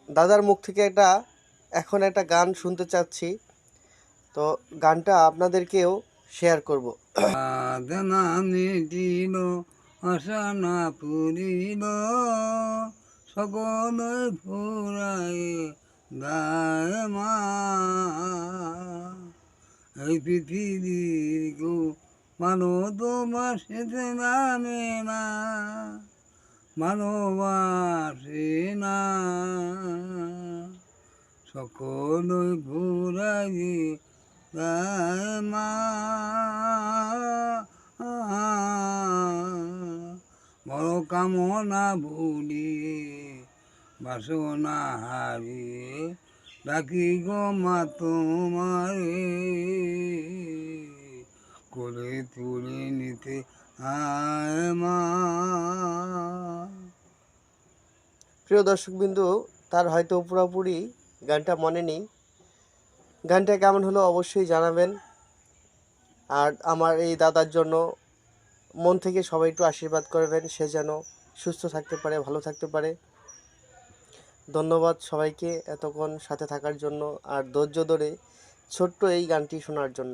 দাদার মুখ থেকে এখন একটা গান শুনতে চাচ্ছি, তো গানটা আপনাদেরকেও শেয়ার করব। আদনা মিটিল আশা না পুরিল সকল ফুরাই গায় মা এই পৃথিবীর কেউ মানো তোমার মানে না ভালোবাসে না সকল ফুরাই গায় মা বড় কামনা ভুলিয়ে বাসনা হারিয়ে ডাকি গো মা তোমারে করে তুলে নিতে আয় মা। প্রিয় দর্শকবিন্দু, তার হয়তো পুরোপুরি গানটা মনে নেই। গানটা কেমন হলো অবশ্যই জানাবেন। আর আমার এই দাদার জন্য মন থেকে সবাই একটু আশীর্বাদ করবেন, সে যেন সুস্থ থাকতে পারে, ভালো থাকতে পারে। ধন্যবাদ সবাইকে এতক্ষণ সাথে থাকার জন্য আর ধৈর্য ধরে ছোট্ট এই গানটি শোনার জন্য।